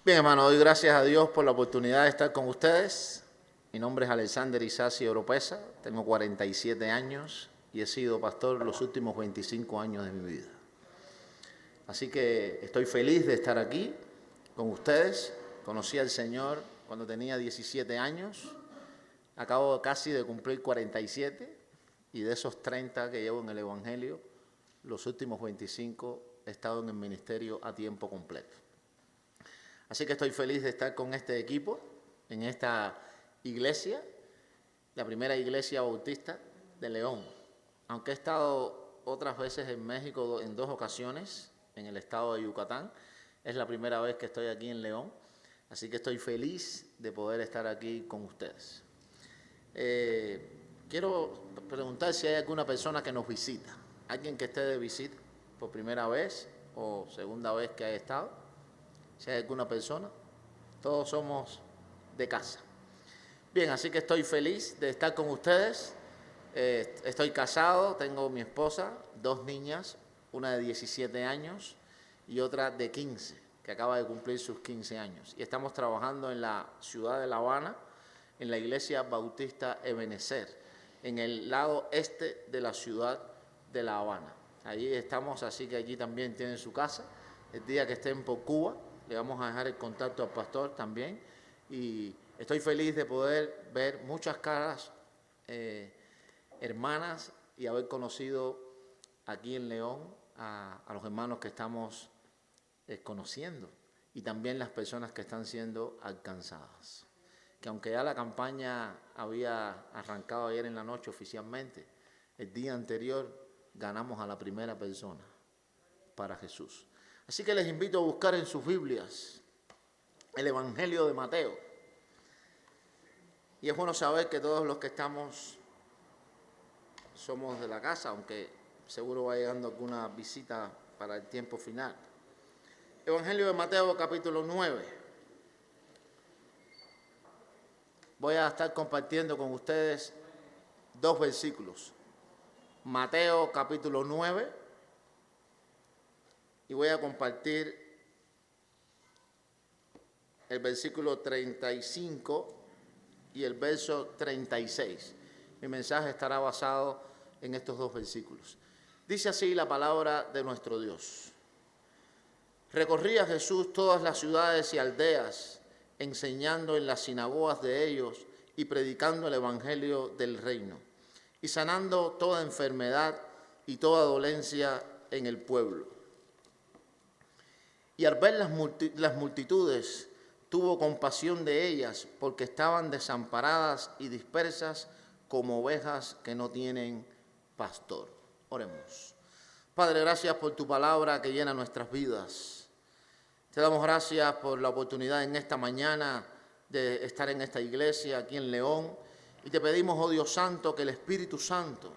Bien, hermano, doy gracias a Dios por la oportunidad de estar con ustedes. Mi nombre es Alexander Isasi Oropesa, tengo 47 años y he sido pastor los últimos 25 años de mi vida. Así que estoy feliz de estar aquí con ustedes. Conocí al Señor cuando tenía 17 años, acabo casi de cumplir 47 y de esos 30 que llevo en el Evangelio, los últimos 25 he estado en el ministerio a tiempo completo. Así que estoy feliz de estar con este equipo en esta iglesia, la primera iglesia bautista de León. Aunque he estado otras veces en México en 2 ocasiones, en el estado de Yucatán, es la primera vez que estoy aquí en León, así que estoy feliz de poder estar aquí con ustedes. Quiero preguntar si hay alguna persona que nos visita, alguien que esté de visita por primera vez o segunda vez que haya estado. Si hay alguna persona, todos somos de casa. Bien, así que estoy feliz de estar con ustedes. Estoy casado, tengo mi esposa, 2 niñas, una de 17 años y otra de 15, que acaba de cumplir sus 15 años. Y estamos trabajando en la ciudad de La Habana, en la iglesia bautista Ebenezer, en el lado este de la ciudad de La Habana. Allí estamos, así que allí también tienen su casa. El día que estén por Cuba, le vamos a dejar el contacto al pastor también. Y estoy feliz de poder ver muchas caras hermanas y haber conocido aquí en León a los hermanos que estamos conociendo y también las personas que están siendo alcanzadas. Que aunque ya la campaña había arrancado ayer en la noche oficialmente, el día anterior ganamos a la primera persona para Jesús. Así que les invito a buscar en sus Biblias el Evangelio de Mateo. Y es bueno saber que todos los que estamos somos de la casa, aunque seguro va llegando alguna visita para el tiempo final. Evangelio de Mateo, capítulo 9. Voy a estar compartiendo con ustedes 2 versículos. Mateo, capítulo 9. Y voy a compartir el versículo 35 y el verso 36. Mi mensaje estará basado en estos 2 versículos. Dice así la palabra de nuestro Dios. Recorría Jesús todas las ciudades y aldeas, enseñando en las sinagogas de ellos y predicando el evangelio del reino, y sanando toda enfermedad y toda dolencia en el pueblo. Y al ver las multitudes, tuvo compasión de ellas, porque estaban desamparadas y dispersas como ovejas que no tienen pastor. Oremos. Padre, gracias por tu palabra que llena nuestras vidas. Te damos gracias por la oportunidad en esta mañana de estar en esta iglesia aquí en León. Y te pedimos, oh Dios Santo, que el Espíritu Santo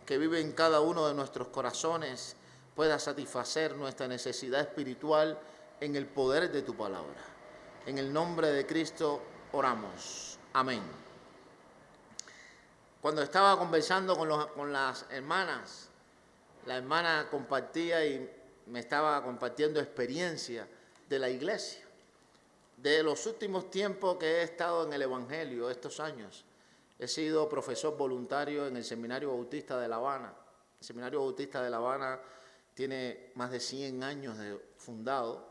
que vive en cada uno de nuestros corazones pueda satisfacer nuestra necesidad espiritual en el poder de tu palabra. En el nombre de Cristo oramos. Amén. Cuando estaba conversando con las hermanas, la hermana compartía y me estaba compartiendo experiencia de la iglesia. De los últimos tiempos que he estado en el Evangelio, estos años, he sido profesor voluntario en el Seminario Bautista de La Habana. El Seminario Bautista de La Habana tiene más de 100 años de fundado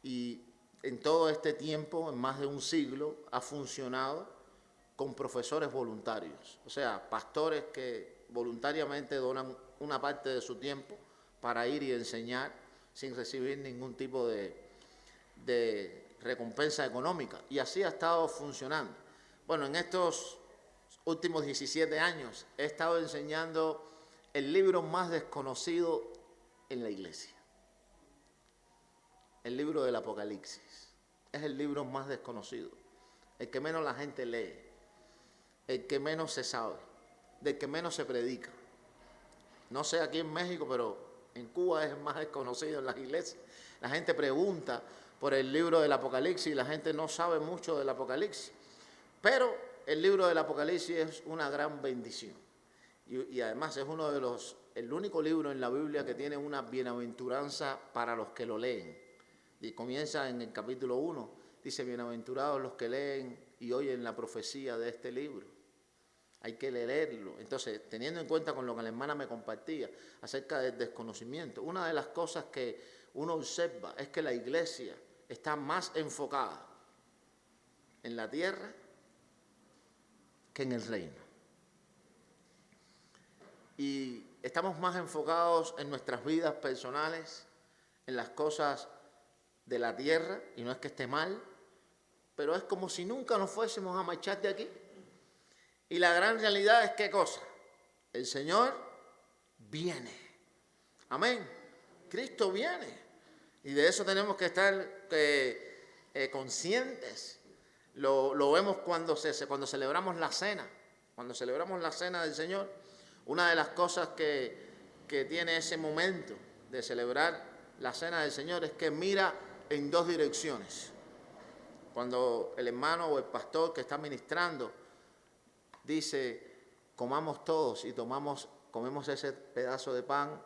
y en todo este tiempo, en más de un siglo, ha funcionado con profesores voluntarios, o sea, pastores que voluntariamente donan una parte de su tiempo para ir y enseñar sin recibir ningún tipo de recompensa económica. Y así ha estado funcionando. Bueno, en estos últimos 17 años he estado enseñando el libro más desconocido en la iglesia. El libro del Apocalipsis. Es el libro más desconocido, el que menos la gente lee, el que menos se sabe, del que menos se predica. No sé aquí en México, pero en Cuba es el más desconocido en las iglesias. La gente pregunta por el libro del Apocalipsis y la gente no sabe mucho del Apocalipsis. Pero el libro del Apocalipsis es una gran bendición. Y además es el único libro en la Biblia que tiene una bienaventuranza para los que lo leen. Y comienza en el capítulo 1, dice, bienaventurados los que leen y oyen la profecía de este libro. Hay que leerlo. Entonces, teniendo en cuenta con lo que la hermana me compartía acerca del desconocimiento, una de las cosas que uno observa es que la iglesia está más enfocada en la tierra que en el reino. Y estamos más enfocados en nuestras vidas personales, en las cosas de la tierra, y no es que esté mal, pero es como si nunca nos fuésemos a marchar de aquí. Y la gran realidad es, ¿qué cosa? El Señor viene. Amén. Cristo viene. Y de eso tenemos que estar conscientes. Lo vemos cuando celebramos la cena. Cuando celebramos la cena del Señor, una de las cosas que tiene ese momento de celebrar la cena del Señor es que mira en dos direcciones. Cuando el hermano o el pastor que está ministrando dice, comamos todos y comemos ese pedazo de pan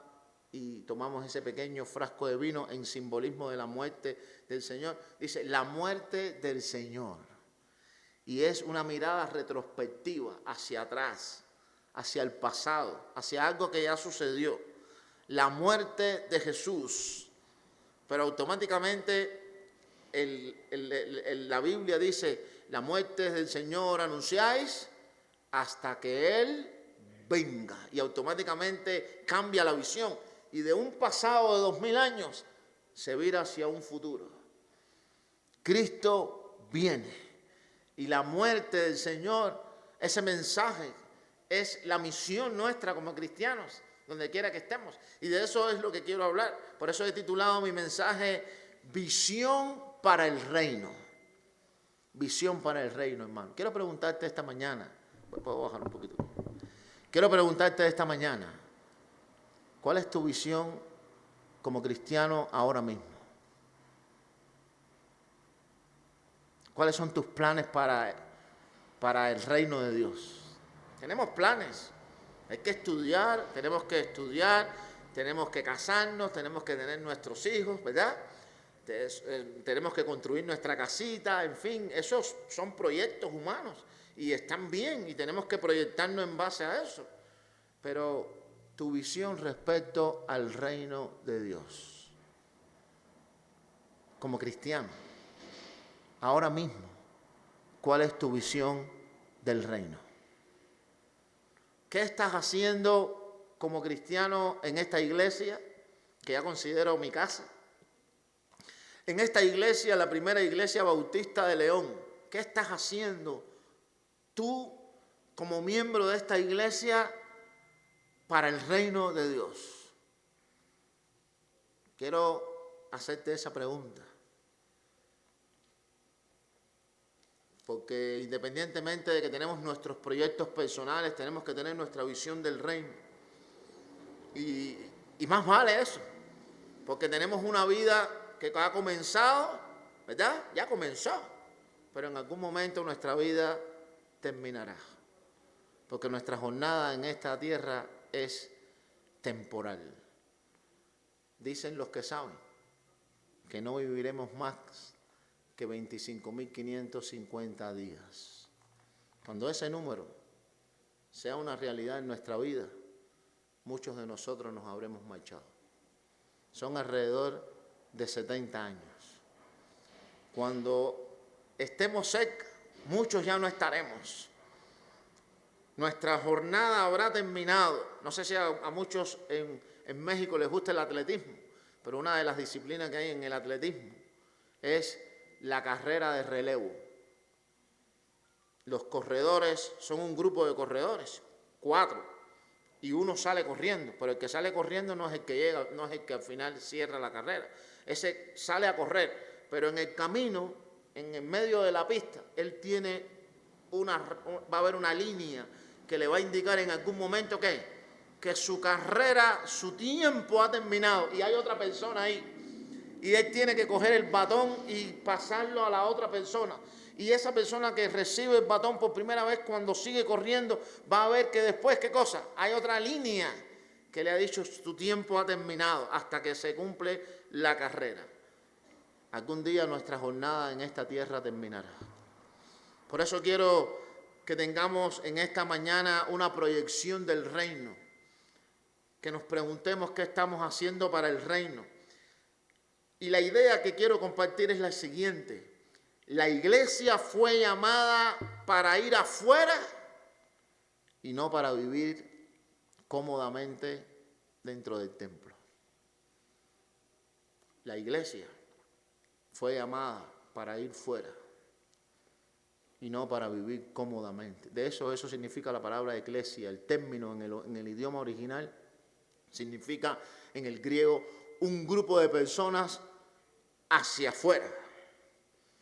y tomamos ese pequeño frasco de vino en simbolismo de la muerte del Señor. Dice, la muerte del Señor. Y es una mirada retrospectiva hacia atrás, hacia el pasado, hacia algo que ya sucedió. La muerte de Jesús. Pero automáticamente la Biblia dice, la muerte del Señor anunciáis hasta que Él venga. Y automáticamente cambia la visión. Y de un pasado de 2000 años se vira hacia un futuro. Cristo viene. Y la muerte del Señor, ese mensaje, es la misión nuestra como cristianos, donde quiera que estemos. Y de eso es lo que quiero hablar. Por eso he titulado mi mensaje, Visión para el Reino. Visión para el Reino, hermano. Quiero preguntarte esta mañana, puedo bajar un poquito. Quiero preguntarte esta mañana, ¿cuál es tu visión como cristiano ahora mismo? ¿Cuáles son tus planes para el reino de Dios? Tenemos planes. Hay que estudiar, tenemos que casarnos, tenemos que tener nuestros hijos, ¿verdad? Tenemos que construir nuestra casita, en fin, esos son proyectos humanos y están bien y tenemos que proyectarnos en base a eso. Pero tu visión respecto al reino de Dios, como cristiano, ahora mismo, ¿cuál es tu visión del reino? ¿Qué estás haciendo como cristiano en esta iglesia, que ya considero mi casa? En esta iglesia, la primera iglesia bautista de León, ¿qué estás haciendo tú como miembro de esta iglesia para el reino de Dios? Quiero hacerte esa pregunta. Porque independientemente de que tenemos nuestros proyectos personales, tenemos que tener nuestra visión del reino. Y más vale eso, porque tenemos una vida que ha comenzado, ¿verdad? Ya comenzó, pero en algún momento nuestra vida terminará. Porque nuestra jornada en esta tierra es temporal. Dicen los que saben que no viviremos más que 25.550 días. Cuando ese número sea una realidad en nuestra vida, muchos de nosotros nos habremos marchado. Son alrededor de 70 años. Cuando estemos cerca, muchos ya no estaremos. Nuestra jornada habrá terminado. No sé si a muchos en México les gusta el atletismo, pero una de las disciplinas que hay en el atletismo es la carrera de relevo. Los corredores son un grupo de corredores, 4, y uno sale corriendo, pero el que sale corriendo no es el que llega, no es el que al final cierra la carrera. Ese sale a correr, pero en el camino, en el medio de la pista, él tiene va a haber una línea que le va a indicar en algún momento que su carrera, su tiempo ha terminado y hay otra persona ahí. Y él tiene que coger el batón y pasarlo a la otra persona. Y esa persona que recibe el batón por primera vez, cuando sigue corriendo, va a ver que después, ¿qué cosa? Hay otra línea que le ha dicho, tu tiempo ha terminado, hasta que se cumple la carrera. algún día nuestra jornada en esta tierra terminará. Por eso quiero que tengamos en esta mañana una proyección del reino, que nos preguntemos qué estamos haciendo para el reino. Y la idea que quiero compartir es la siguiente: la iglesia fue llamada para ir afuera y no para vivir cómodamente dentro del templo. La iglesia fue llamada para ir fuera y no para vivir cómodamente. De eso significa la palabra eclesia. El término en el idioma original significa en el griego un grupo de personas hacia afuera.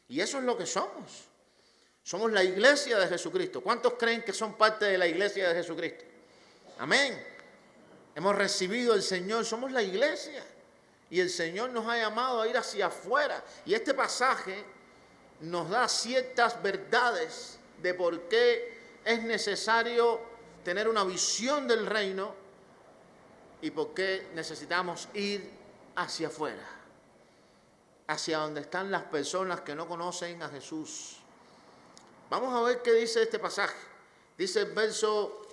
Y eso es lo que somos. Somos la iglesia de Jesucristo. ¿Cuántos creen que son parte de la iglesia de Jesucristo? Amén. Hemos recibido al Señor, somos la iglesia. Y el Señor nos ha llamado a ir hacia afuera. Y este pasaje nos da ciertas verdades de por qué es necesario tener una visión del reino y por qué necesitamos ir hacia afuera, hacia donde están las personas que no conocen a Jesús. Vamos a ver qué dice este pasaje. Dice el verso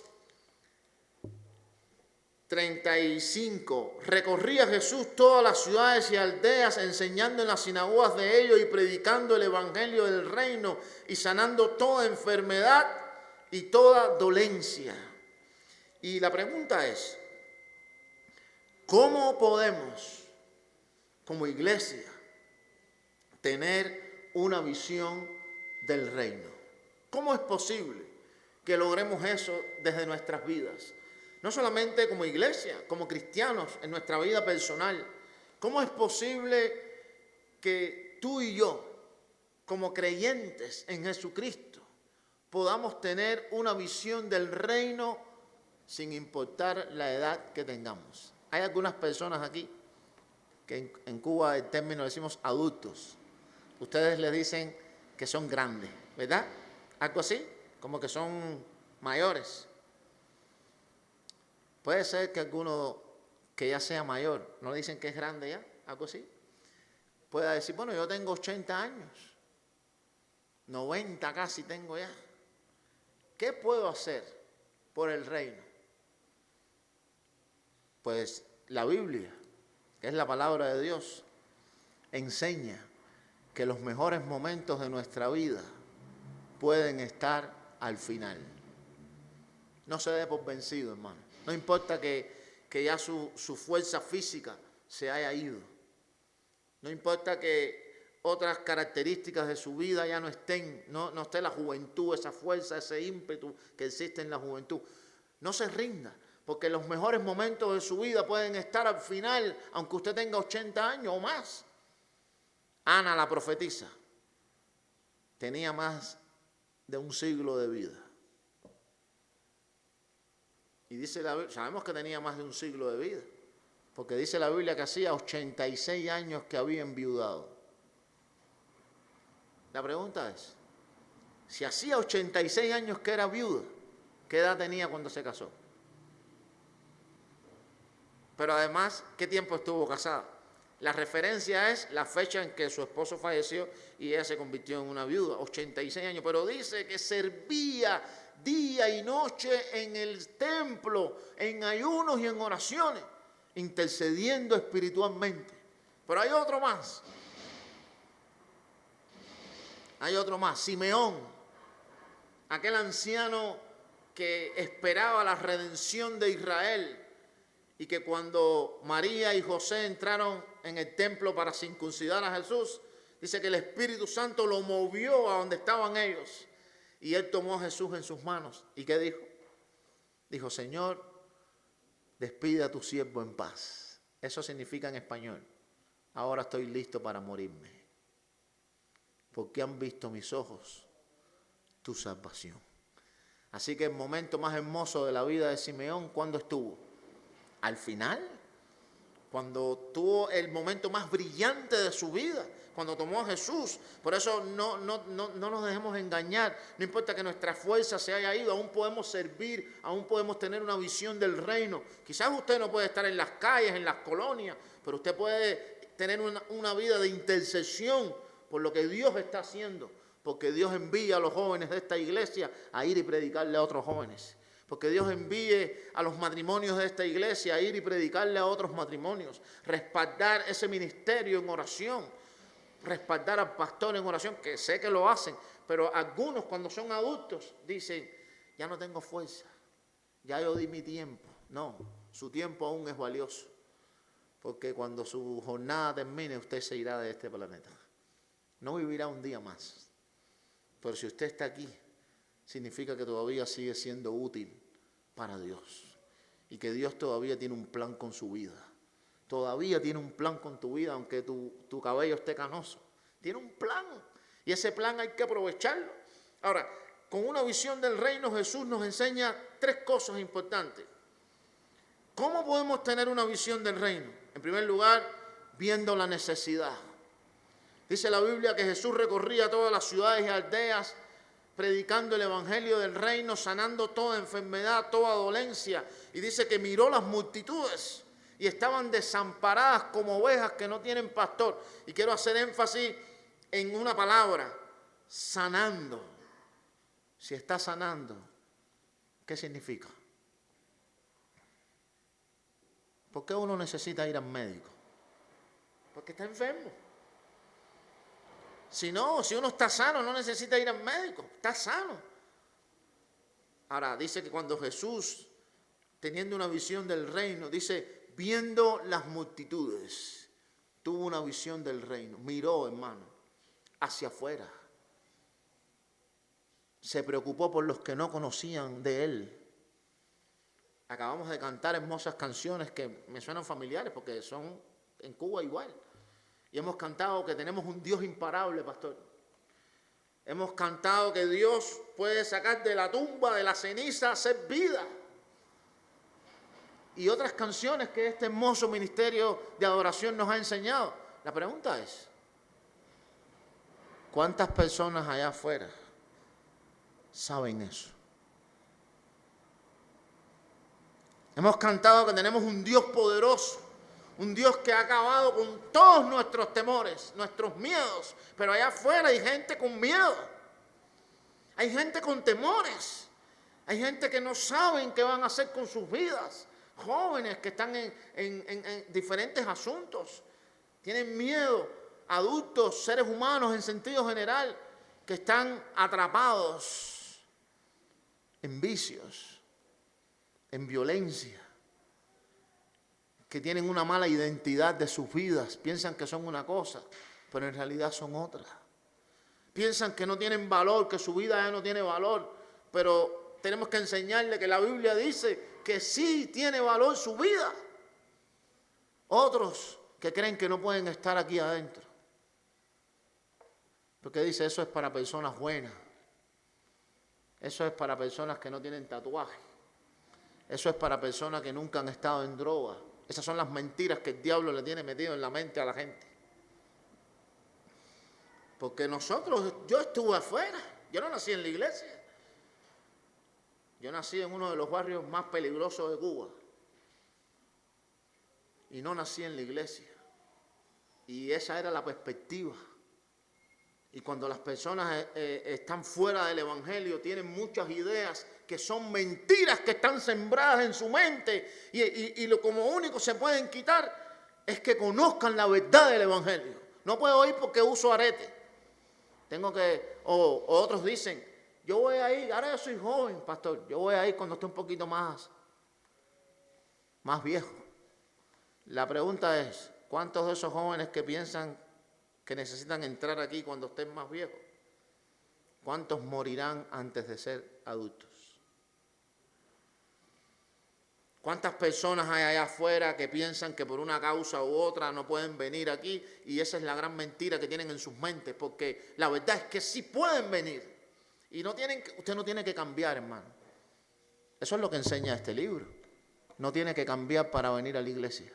35, recorría Jesús todas las ciudades y aldeas, enseñando en las sinagogas de ellos y predicando el evangelio del reino y sanando toda enfermedad y toda dolencia. Y la pregunta es, ¿cómo podemos, como iglesia, tener una visión del reino? ¿Cómo es posible que logremos eso desde nuestras vidas? No solamente como iglesia, como cristianos, en nuestra vida personal. ¿Cómo es posible que tú y yo, como creyentes en Jesucristo, podamos tener una visión del reino sin importar la edad que tengamos? Hay algunas personas aquí que en Cuba el término decimos adultos. Ustedes le dicen que son grandes, ¿verdad? Algo así, como que son mayores. Puede ser que alguno que ya sea mayor, ¿no le dicen que es grande ya? Algo así. Pueda decir, bueno, yo tengo 80 años, 90 casi tengo ya. ¿Qué puedo hacer por el reino? Pues la Biblia, que es la palabra de Dios, enseña que los mejores momentos de nuestra vida pueden estar al final. No se dé por vencido, hermano. No importa que ya su fuerza física se haya ido. No importa que otras características de su vida ya no estén, no esté la juventud, esa fuerza, ese ímpetu que existe en la juventud. No se rinda, porque los mejores momentos de su vida pueden estar al final, aunque usted tenga 80 años o más. Ana, la profetisa, tenía más de un siglo de vida. Y dice la Biblia, sabemos que tenía más de un siglo de vida, porque dice la Biblia que hacía 86 años que había enviudado. La pregunta es, si hacía 86 años que era viuda, ¿qué edad tenía cuando se casó? Pero además, ¿qué tiempo estuvo casada? La referencia es la fecha en que su esposo falleció y ella se convirtió en una viuda, 86 años. Pero dice que servía día y noche en el templo, en ayunos y en oraciones, intercediendo espiritualmente. Pero hay otro más. Hay otro más, Simeón, aquel anciano que esperaba la redención de Israel y que cuando María y José entraron en el templo para circuncidar a Jesús, dice que el Espíritu Santo lo movió a donde estaban ellos y él tomó a Jesús en sus manos. ¿Y qué dijo? Dijo, Señor, despide a tu siervo en paz. Eso significa en español, ahora estoy listo para morirme, porque han visto mis ojos tu salvación. Así que el momento más hermoso de la vida de Simeón, ¿cuándo estuvo? Al final, cuando tuvo el momento más brillante de su vida, cuando tomó a Jesús. Por eso no nos dejemos engañar. No importa que nuestra fuerza se haya ido, aún podemos servir, aún podemos tener una visión del reino. Quizás usted no puede estar en las calles, en las colonias, pero usted puede tener una vida de intercesión por lo que Dios está haciendo, porque Dios envía a los jóvenes de esta iglesia a ir y predicarle a otros jóvenes, porque Dios envíe a los matrimonios de esta iglesia a ir y predicarle a otros matrimonios, respaldar ese ministerio en oración, respaldar al pastor en oración, que sé que lo hacen, pero algunos cuando son adultos dicen, ya no tengo fuerza, ya yo di mi tiempo. No, su tiempo aún es valioso, porque cuando su jornada termine, usted se irá de este planeta. No vivirá un día más, pero si usted está aquí, significa que todavía sigue siendo útil para Dios y que Dios todavía tiene un plan con su vida. Todavía tiene un plan con tu vida, aunque tu cabello esté canoso. Tiene un plan y ese plan hay que aprovecharlo. Ahora, con una visión del reino, Jesús nos enseña 3 cosas importantes. ¿Cómo podemos tener una visión del reino? En primer lugar, viendo la necesidad. Dice la Biblia que Jesús recorría todas las ciudades y aldeas, predicando el evangelio del reino, sanando toda enfermedad, toda dolencia. Y dice que miró las multitudes y estaban desamparadas como ovejas que no tienen pastor. Y quiero hacer énfasis en una palabra, sanando. Si está sanando, ¿qué significa? ¿Por qué uno necesita ir al médico? Porque está enfermo. Si uno está sano, no necesita ir al médico, está sano. Ahora, dice que cuando Jesús, teniendo una visión del reino, dice, viendo las multitudes, tuvo una visión del reino, miró, hermano, hacia afuera. Se preocupó por los que no conocían de él. Acabamos de cantar hermosas canciones que me suenan familiares porque son en Cuba igual. Y hemos cantado que tenemos un Dios imparable, pastor. Hemos cantado que Dios puede sacar de la tumba, de la ceniza, hacer vida. Y otras canciones que este hermoso ministerio de adoración nos ha enseñado. La pregunta es, ¿cuántas personas allá afuera saben eso? Hemos cantado que tenemos un Dios poderoso, un Dios que ha acabado con todos nuestros temores, nuestros miedos. Pero allá afuera hay gente con miedo, hay gente con temores, hay gente que no saben qué van a hacer con sus vidas, jóvenes que están en diferentes asuntos, tienen miedo, adultos, seres humanos en sentido general, que están atrapados en vicios, en violencia, que tienen una mala identidad de sus vidas, piensan que son una cosa, pero en realidad son otra. Piensan que no tienen valor, que su vida ya no tiene valor, pero tenemos que enseñarle que la Biblia dice que sí tiene valor su vida. Otros que creen que no pueden estar aquí adentro, porque dice, eso es para personas buenas, eso es para personas que no tienen tatuaje, eso es para personas que nunca han estado en droga. Esas son las mentiras que el diablo le tiene metido en la mente a la gente. Porque yo estuve afuera, yo no nací en la iglesia. Yo nací en uno de los barrios más peligrosos de Cuba. Y no nací en la iglesia. Y esa era la perspectiva. Y cuando las personas están fuera del evangelio, tienen muchas ideas que son mentiras que están sembradas en su mente. Y lo como único se pueden quitar es que conozcan la verdad del evangelio. No puedo ir porque uso arete. O otros dicen, yo voy a ir, ahora yo soy joven, pastor, yo voy a ir cuando esté un poquito más viejo. La pregunta es, ¿cuántos de esos jóvenes que piensan que necesitan entrar aquí cuando estén más viejos, cuántos morirán antes de ser adultos? ¿Cuántas personas hay allá afuera que piensan que por una causa u otra no pueden venir aquí? Y esa es la gran mentira que tienen en sus mentes, porque la verdad es que sí pueden venir. Y usted no tiene que cambiar, hermano. Eso es lo que enseña este libro. No tiene que cambiar para venir a la iglesia.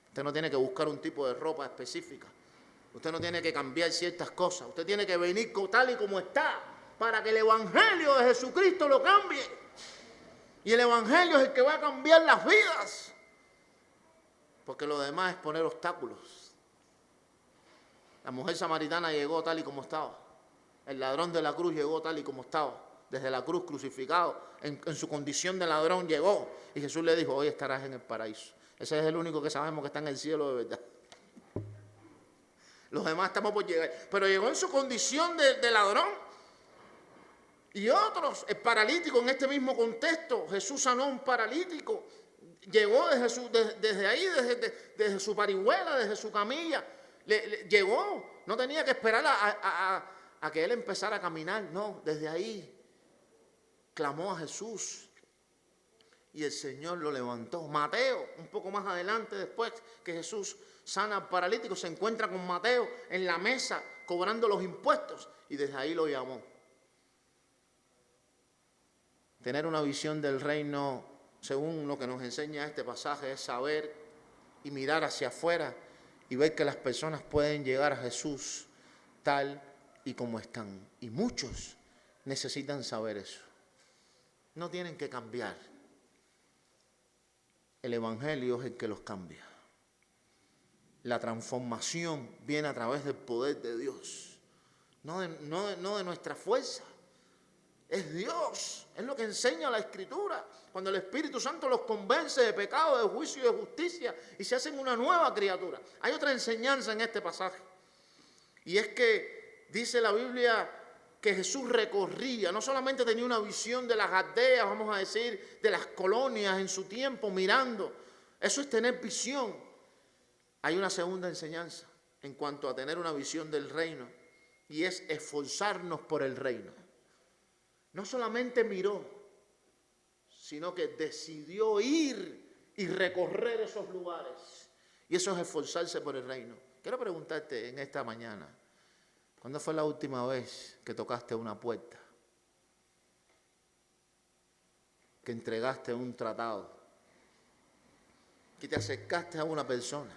Usted no tiene que buscar un tipo de ropa específica. Usted no tiene que cambiar ciertas cosas. Usted tiene que venir tal y como está para que el evangelio de Jesucristo lo cambie. Y el evangelio es el que va a cambiar las vidas. Porque lo demás es poner obstáculos. La mujer samaritana llegó tal y como estaba. El ladrón de la cruz llegó tal y como estaba. Desde la cruz crucificado, en su condición de ladrón llegó. Y Jesús le dijo, hoy estarás en el paraíso. Ese es el único que sabemos que está en el cielo de verdad. Los demás estamos por llegar. Pero llegó en su condición de ladrón. Y otros, el paralítico en este mismo contexto, Jesús sanó a un paralítico. Llegó desde ahí, desde su parihuela, desde su camilla. Llegó, no tenía que esperar a que él empezara a caminar. No, desde ahí clamó a Jesús. Y el Señor lo levantó. Mateo, un poco más adelante, después que Jesús sana al paralítico, se encuentra con Mateo en la mesa cobrando los impuestos y desde ahí lo llamó. Tener una visión del reino, según lo que nos enseña este pasaje, es saber y mirar hacia afuera y ver que las personas pueden llegar a Jesús tal y como están. Y muchos necesitan saber eso. No tienen que cambiar. El Evangelio es el que los cambia. La transformación viene a través del poder de Dios, no de nuestra fuerza. Es Dios, es lo que enseña la Escritura. Cuando el Espíritu Santo los convence de pecado, de juicio y de justicia y se hacen una nueva criatura. Hay otra enseñanza en este pasaje. Y es que dice la Biblia que Jesús recorría, no solamente tenía una visión de las aldeas, vamos a decir, de las colonias en su tiempo, mirando. Eso es tener visión. Hay una segunda enseñanza en cuanto a tener una visión del reino y es esforzarnos por el reino. No solamente miró, sino que decidió ir y recorrer esos lugares. Y eso es esforzarse por el reino. Quiero preguntarte en esta mañana, ¿cuándo fue la última vez que tocaste una puerta? Que entregaste un tratado, que te acercaste a una persona,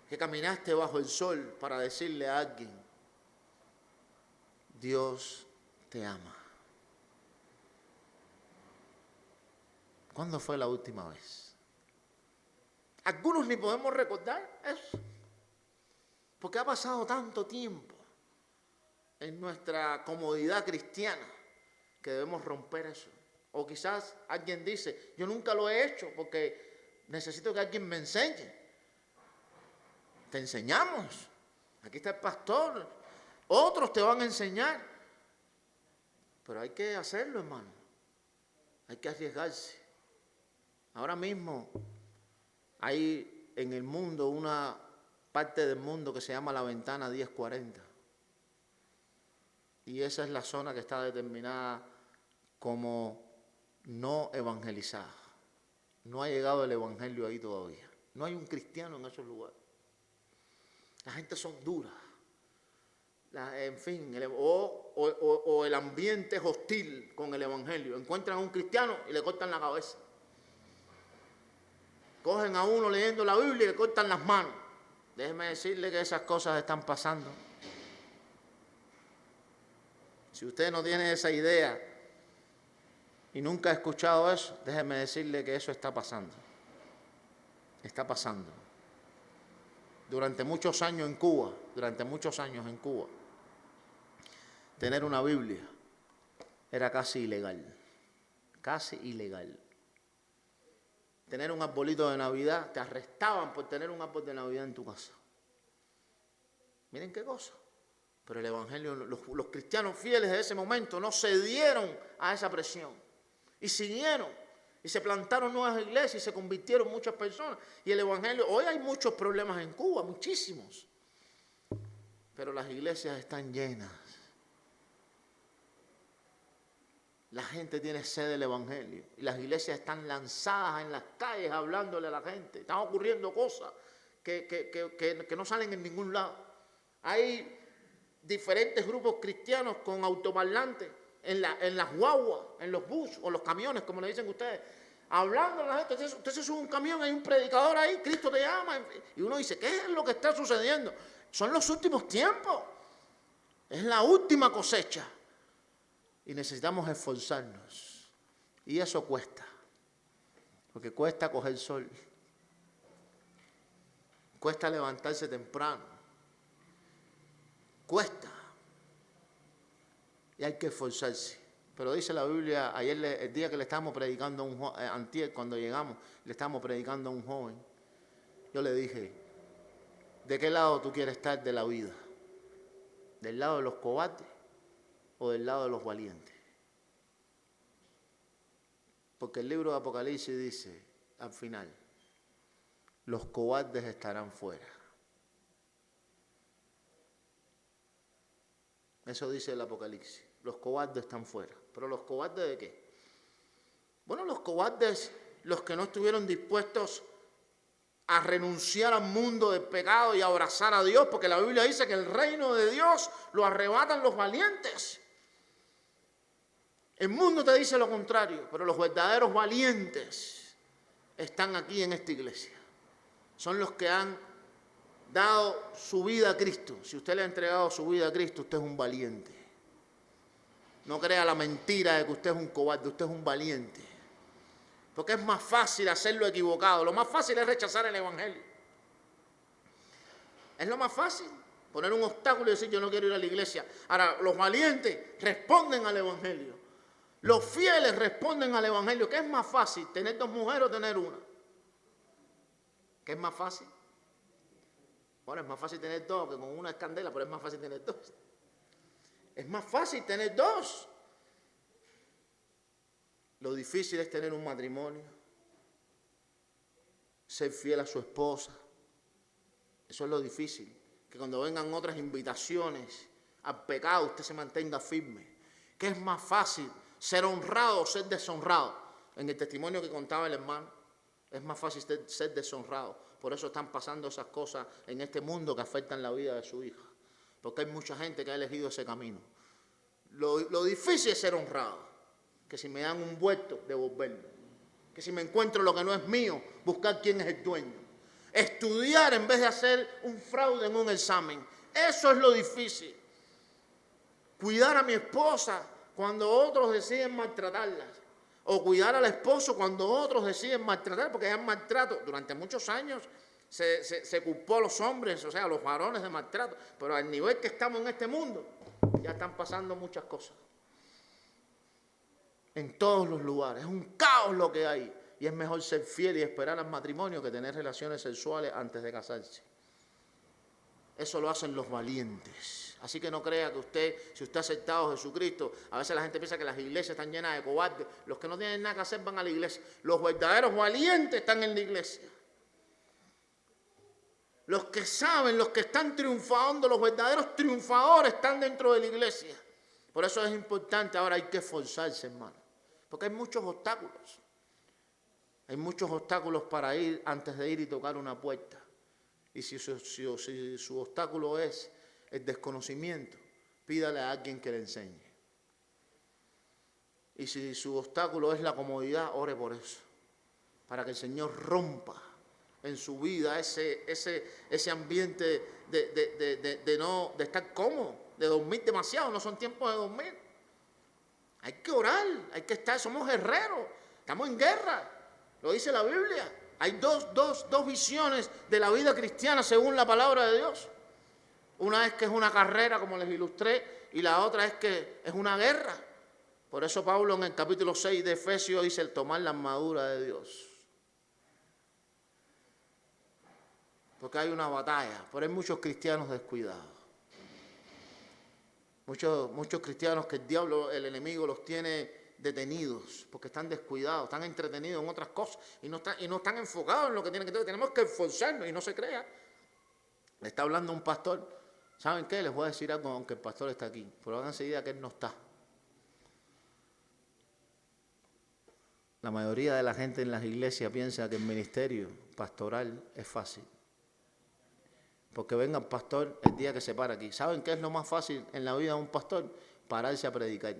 que caminaste bajo el sol para decirle a alguien, Dios te ama. ¿Cuándo fue la última vez? Algunos ni podemos recordar eso, porque ha pasado tanto tiempo en nuestra comodidad cristiana que debemos romper eso. O quizás alguien dice, yo nunca lo he hecho porque necesito que alguien me enseñe. Te enseñamos. Aquí está el pastor. Otros te van a enseñar. Pero hay que hacerlo, hermano. Hay que arriesgarse. Ahora mismo hay en el mundo una parte del mundo que se llama la ventana 1040. Y esa es la zona que está determinada como no evangelizada. No ha llegado el evangelio ahí todavía. No hay un cristiano en esos lugares. La gente son duras. En fin, o el ambiente es hostil con el evangelio. Encuentran a un cristiano y le cortan la cabeza. Cogen a uno leyendo la Biblia y le cortan las manos. Déjeme decirle que esas cosas están pasando. Si usted no tiene esa idea y nunca ha escuchado eso, déjeme decirle que eso está pasando. Está pasando. Durante muchos años en Cuba, tener una Biblia era casi ilegal. Casi ilegal. Tener un arbolito de Navidad, te arrestaban por tener un árbol de Navidad en tu casa. Miren qué cosa. Pero el Evangelio, los cristianos fieles de ese momento no cedieron a esa presión. Y siguieron. Y se plantaron nuevas iglesias y se convirtieron muchas personas. Y el Evangelio, hoy hay muchos problemas en Cuba, muchísimos. Pero las iglesias están llenas. La gente tiene sed del Evangelio. Y las iglesias están lanzadas en las calles hablándole a la gente. Están ocurriendo cosas que no salen en ningún lado. Hay diferentes grupos cristianos con autoparlantes en las guaguas, en los buses o los camiones, como le dicen ustedes, hablando a la gente. Usted se sube a un camión, hay un predicador ahí, Cristo te llama. Y uno dice, ¿qué es lo que está sucediendo? Son los últimos tiempos. Es la última cosecha. Y necesitamos esforzarnos. Y eso cuesta. Porque cuesta coger sol. Cuesta levantarse temprano. Cuesta. Y hay que esforzarse. Pero dice la Biblia, ayer el día que le estábamos predicando a un joven, antier, cuando llegamos, le estábamos predicando a un joven. Yo le dije, ¿de qué lado tú quieres estar de la vida? ¿Del lado de los cobardes o del lado de los valientes? Porque el libro de Apocalipsis dice, al final, los cobardes estarán fuera. Eso dice el Apocalipsis. Los cobardes están fuera. ¿Pero los cobardes de qué? Bueno, los cobardes, los que no estuvieron dispuestos a renunciar al mundo del pecado y a abrazar a Dios, porque la Biblia dice que el reino de Dios lo arrebatan los valientes. El mundo te dice lo contrario, pero los verdaderos valientes están aquí en esta iglesia. Son los que han dado su vida a Cristo. Si usted le ha entregado su vida a Cristo, usted es un valiente. No crea la mentira de que usted es un cobarde, usted es un valiente. Porque es más fácil hacerlo equivocado. Lo más fácil es rechazar el evangelio. Es lo más fácil. Poner un obstáculo y decir yo no quiero ir a la iglesia. Ahora, los valientes responden al evangelio. Los fieles responden al evangelio. ¿Qué es más fácil? ¿Tener 2 mujeres o tener una? ¿Qué es más fácil? Bueno, es más fácil tener 2 que con una es candela, pero es más fácil tener 2. Es más fácil tener 2. Lo difícil es tener un matrimonio, ser fiel a su esposa. Eso es lo difícil. Que cuando vengan otras invitaciones al pecado, usted se mantenga firme. ¿Qué es más fácil? ¿Ser honrado o ser deshonrado? En el testimonio que contaba el hermano, es más fácil ser deshonrado. Por eso están pasando esas cosas en este mundo que afectan la vida de su hija. Porque hay mucha gente que ha elegido ese camino. Lo difícil es ser honrado. Que si me dan un vuelto, devolverlo. Que si me encuentro lo que no es mío, buscar quién es el dueño. Estudiar en vez de hacer un fraude en un examen. Eso es lo difícil. Cuidar a mi esposa cuando otros deciden maltratarla. O cuidar al esposo cuando otros deciden maltratar, porque hay maltrato. Durante muchos años se culpó a los hombres, o sea, a los varones de maltrato. Pero al nivel que estamos en este mundo, ya están pasando muchas cosas. En todos los lugares. Es un caos lo que hay. Y es mejor ser fiel y esperar al matrimonio que tener relaciones sexuales antes de casarse. Eso lo hacen los valientes. Así que no crea que usted, si usted ha aceptado a Jesucristo, a veces la gente piensa que las iglesias están llenas de cobardes. Los que no tienen nada que hacer van a la iglesia. Los verdaderos valientes están en la iglesia. Los que saben, los que están triunfando, los verdaderos triunfadores están dentro de la iglesia. Por eso es importante, ahora hay que esforzarse, hermano. Porque hay muchos obstáculos. Hay muchos obstáculos para ir antes de ir y tocar una puerta. Y si su obstáculo es el desconocimiento, pídale a alguien que le enseñe. Y si su obstáculo es la comodidad, ore por eso. Para que el Señor rompa en su vida ese ambiente de estar cómodo, de dormir demasiado. No son tiempos de dormir. Hay que orar, hay que estar, somos guerreros, estamos en guerra, lo dice la Biblia. Hay dos visiones de la vida cristiana según la palabra de Dios. Una es que es una carrera, como les ilustré, y la otra es que es una guerra. Por eso Pablo en el capítulo 6 de Efesios dice el tomar la armadura de Dios. Porque hay una batalla, pero hay muchos cristianos descuidados. Muchos cristianos que el diablo, el enemigo, los tiene detenidos porque están descuidados, están entretenidos en otras cosas y no están enfocados en lo que tienen que hacer. Tenemos que esforzarnos y no se crea. Le está hablando un pastor. ¿Saben qué? Les voy a decir algo aunque el pastor está aquí, pero hagan enseguida que él no está. La mayoría de la gente en las iglesias piensa que el ministerio pastoral es fácil. Porque venga el pastor el día que se para aquí. ¿Saben qué es lo más fácil en la vida de un pastor? Pararse a predicar.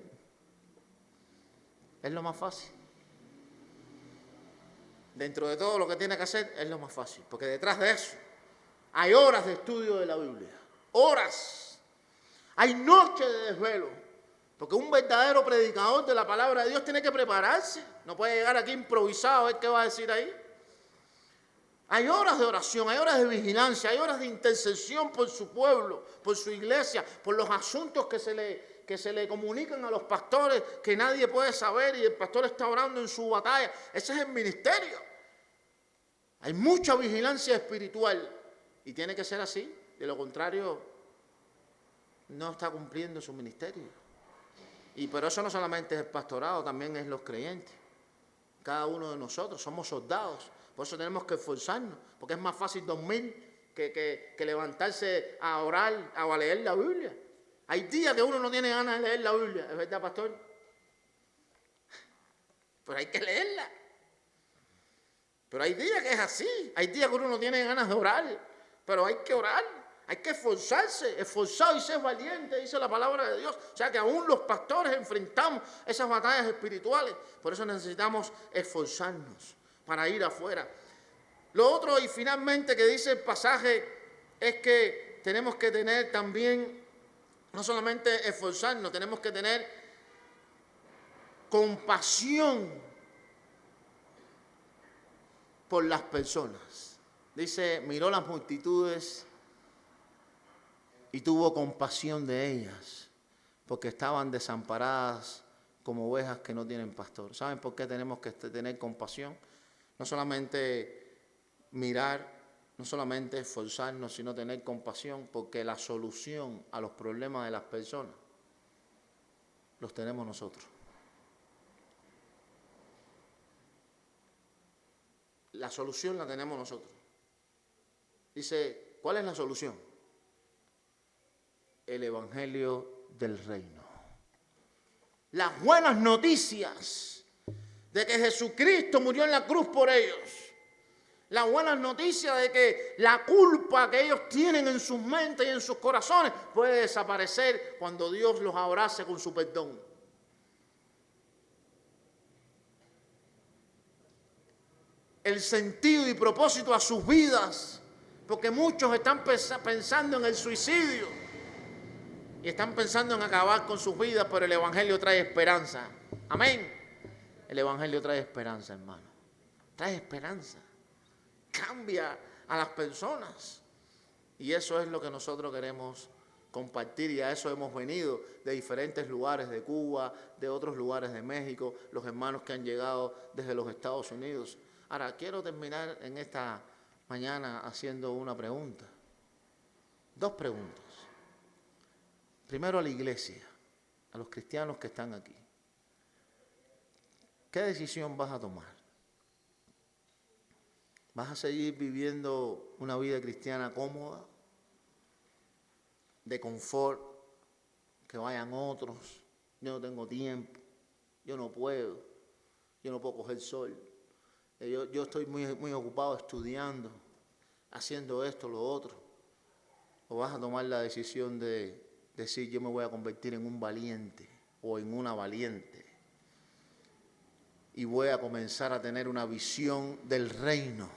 Es lo más fácil. Dentro de todo lo que tiene que hacer, es lo más fácil. Porque detrás de eso hay horas de estudio de la Biblia. Horas. Hay noches de desvelo. Porque un verdadero predicador de la palabra de Dios tiene que prepararse. No puede llegar aquí improvisado a ver qué va a decir ahí. Hay horas de oración, hay horas de vigilancia, hay horas de intercesión por su pueblo, por su iglesia, por los asuntos que se le comunican a los pastores que nadie puede saber y el pastor está orando en su batalla. Ese es el ministerio. Hay mucha vigilancia espiritual y tiene que ser así. De lo contrario, no está cumpliendo su ministerio. Pero eso no solamente es el pastorado, también es los creyentes. Cada uno de nosotros somos soldados. Por eso tenemos que esforzarnos, porque es más fácil dormir que levantarse a orar o a leer la Biblia. Hay días que uno no tiene ganas de leer la Biblia, ¿es verdad, pastor? Pero hay que leerla. Pero hay días que es así, hay días que uno no tiene ganas de orar, pero hay que orar, hay que esforzarse, esforzado y ser valiente, dice la palabra de Dios. O sea que aún los pastores enfrentamos esas batallas espirituales, por eso necesitamos esforzarnos para ir afuera. Lo otro y finalmente que dice el pasaje es que tenemos que tener también, no solamente esforzarnos, tenemos que tener compasión por las personas. Dice, miró las multitudes y tuvo compasión de ellas, porque estaban desamparadas como ovejas que no tienen pastor. ¿Saben por qué tenemos que tener compasión? No solamente mirar, no solamente esforzarnos, sino tener compasión, porque la solución a los problemas de las personas los tenemos nosotros. La solución la tenemos nosotros. Dice, ¿cuál es la solución? El evangelio del reino. Las buenas noticias de que Jesucristo murió en la cruz por ellos. Las buenas noticias de que la culpa que ellos tienen en sus mentes y en sus corazones puede desaparecer cuando Dios los abrace con su perdón. El sentido y propósito a sus vidas, porque muchos están pensando en el suicidio y están pensando en acabar con sus vidas, pero el evangelio trae esperanza. Amén. El evangelio trae esperanza, hermano. Trae esperanza. Cambia a las personas. Y eso es lo que nosotros queremos compartir, y a eso hemos venido de diferentes lugares de Cuba, de otros lugares de México, los hermanos que han llegado desde los Estados Unidos. Ahora, quiero terminar en esta mañana haciendo una pregunta. Dos preguntas. Primero a la iglesia, a los cristianos que están aquí. ¿Qué decisión vas a tomar? ¿Vas a seguir viviendo una vida cristiana cómoda, de confort, que vayan otros? Yo no tengo tiempo, yo no puedo coger sol. Yo estoy muy ocupado estudiando, haciendo esto, lo otro. ¿O vas a tomar la decisión de decir, yo me voy a convertir en un valiente o en una valiente y voy a comenzar a tener una visión del reino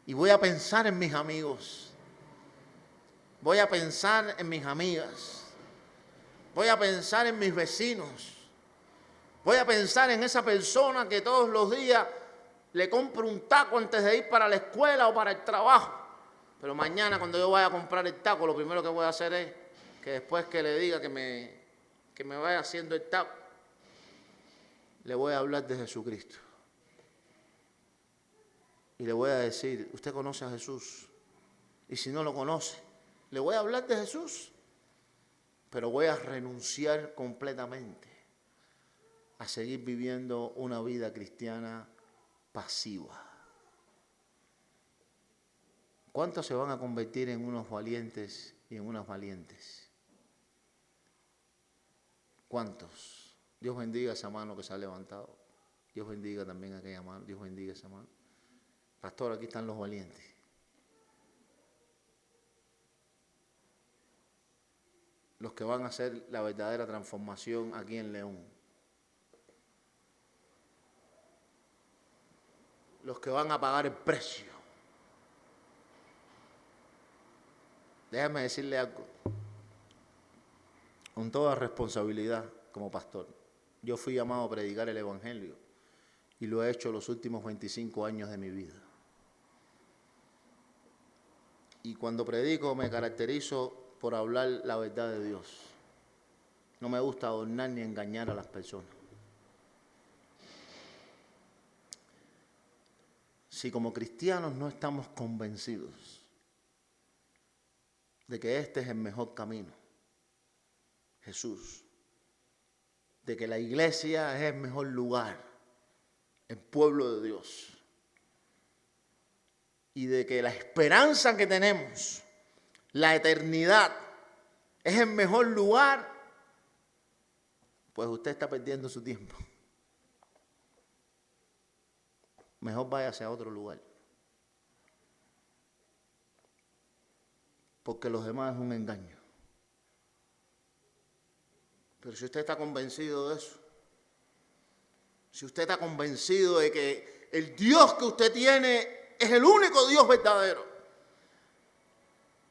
y voy a pensar en mis amigos, voy a pensar en mis amigas, voy a pensar en mis vecinos, voy a pensar en esa persona que todos los días le compro un taco antes de ir para la escuela o para el trabajo? Pero mañana cuando yo vaya a comprar el taco, lo primero que voy a hacer es que después que le diga que me vaya haciendo el taco, le voy a hablar de Jesucristo. Y le voy a decir, usted conoce a Jesús. Y si no lo conoce, le voy a hablar de Jesús. Pero voy a renunciar completamente a seguir viviendo una vida cristiana pasiva. ¿Cuántos se van a convertir en unos valientes y en unas valientes? ¿Cuántos? Dios bendiga a esa mano que se ha levantado. Dios bendiga también a aquella mano. Dios bendiga esa mano. Pastor, aquí están los valientes. Los que van a hacer la verdadera transformación aquí en León. Los que van a pagar el precio. Déjame decirle algo, con toda responsabilidad como pastor. Yo fui llamado a predicar el evangelio y lo he hecho los últimos 25 años de mi vida. Y cuando predico me caracterizo por hablar la verdad de Dios. No me gusta adornar ni engañar a las personas. Si como cristianos no estamos convencidos de que este es el mejor camino, Jesús, de que la iglesia es el mejor lugar, el pueblo de Dios, y de que la esperanza que tenemos, la eternidad, es el mejor lugar, pues usted está perdiendo su tiempo. Mejor váyase a otro lugar. Porque los demás es un engaño. Pero si usted está convencido de eso, si usted está convencido de que el Dios que usted tiene es el único Dios verdadero,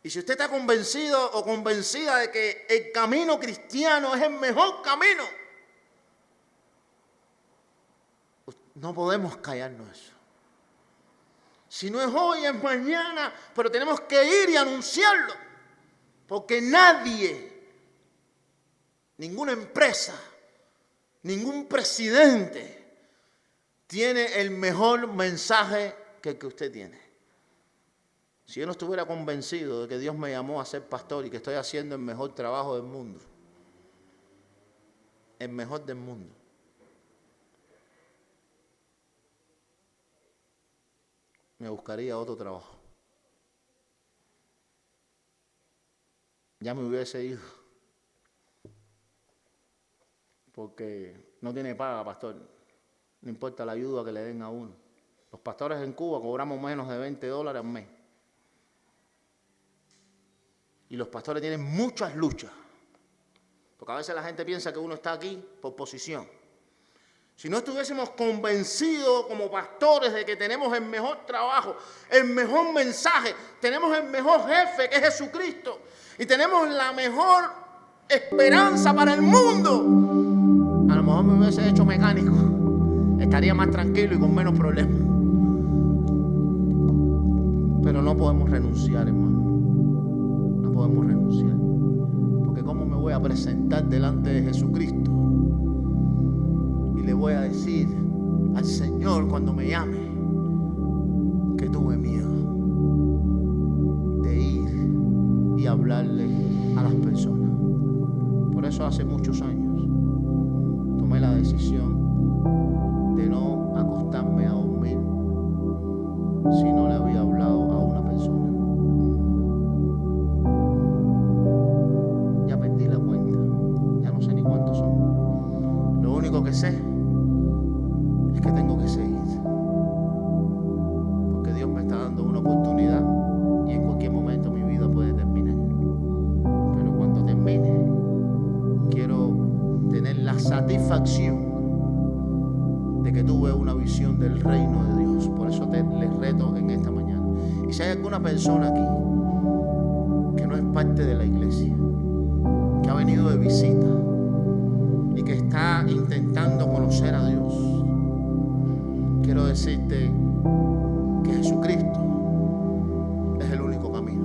y si usted está convencido o convencida de que el camino cristiano es el mejor camino, no podemos callarnos eso. Si no es hoy, es mañana, pero tenemos que ir y anunciarlo. Porque nadie, ninguna empresa, ningún presidente tiene el mejor mensaje que el que usted tiene. Si yo no estuviera convencido de que Dios me llamó a ser pastor y que estoy haciendo el mejor trabajo del mundo, el mejor del mundo, me buscaría otro trabajo. Ya me hubiese ido. Porque no tiene paga, pastor. No importa la ayuda que le den a uno. Los pastores en Cuba cobramos menos de $20 al mes. Y los pastores tienen muchas luchas. Porque a veces la gente piensa que uno está aquí por posición. Si no estuviésemos convencidos como pastores de que tenemos el mejor trabajo, el mejor mensaje, tenemos el mejor jefe que es Jesucristo y tenemos la mejor esperanza para el mundo, a lo mejor me hubiese hecho mecánico, estaría más tranquilo y con menos problemas. Pero no podemos renunciar, hermano, no podemos renunciar, porque ¿cómo me voy a presentar delante de Jesucristo? Y le voy a decir al Señor cuando me llame que tuve miedo de ir y hablarle a las personas. Por eso hace muchos años tomé la decisión de no acostarme a dormir si no le había hablado a una persona. Ya perdí la cuenta, ya no sé ni cuántos son. Lo único que sé es que tengo que seguir, porque Dios me está dando una oportunidad y en cualquier momento mi vida puede terminar. Pero cuando termine, quiero tener la satisfacción de que tuve una visión del reino de Dios. Por eso les reto en esta mañana. Y si hay alguna persona aquí que no es parte de la iglesia, que ha venido de visita y que está intentando conocer a Dios, quiero decirte que Jesucristo es el único camino.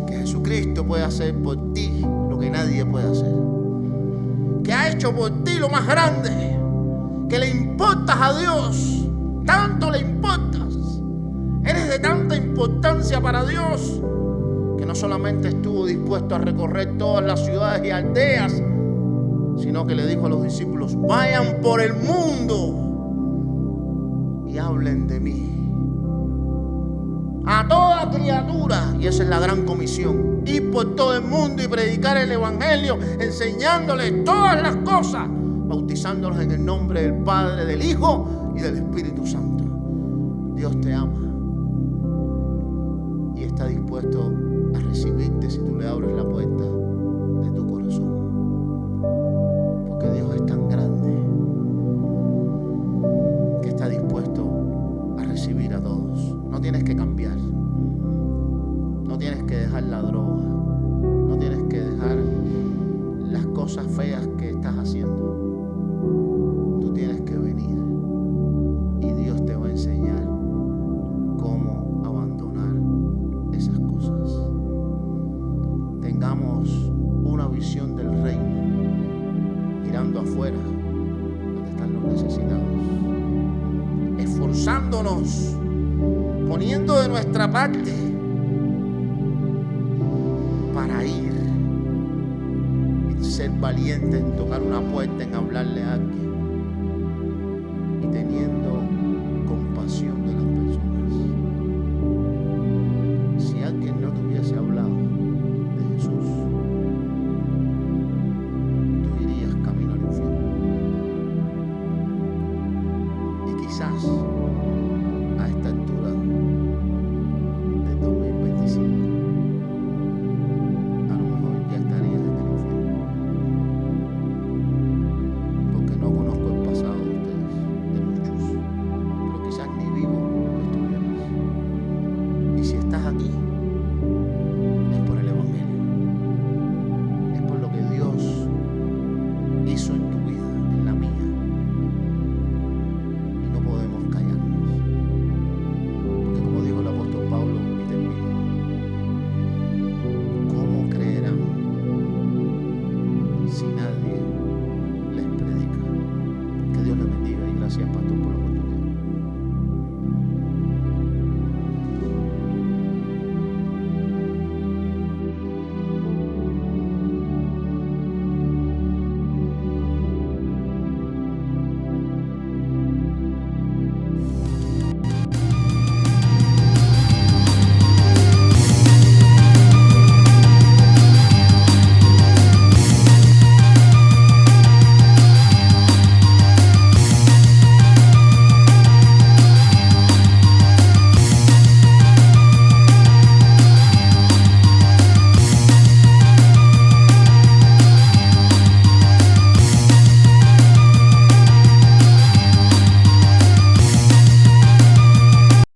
Que Jesucristo puede hacer por ti lo que nadie puede hacer. Que ha hecho por ti lo más grande. Que le importas a Dios. Tanto le importas. Eres de tanta importancia para Dios que no solamente estuvo dispuesto a recorrer todas las ciudades y aldeas, sino que le dijo a los discípulos: vayan por el mundo y hablen de mí a toda criatura. Y esa es la gran comisión: ir por todo el mundo y predicar el evangelio, enseñándoles todas las cosas, bautizándolos en el nombre del Padre, del Hijo y del Espíritu Santo. Dios te ama y está dispuesto a recibirte si tú le abres la puerta de tu corazón. Porque Dios es tan grande que está dispuesto a recibir a todos. No tienes que cambiar. No tienes que dejar la droga. No tienes que dejar las cosas feas que estás haciendo. Tú tienes que venir y Dios te va a enseñar cómo abandonar afuera, donde están los necesitados. Esforzándonos, poniendo de nuestra parte para ir y ser valientes en tocar una puerta, en hablarle a alguien y teniendo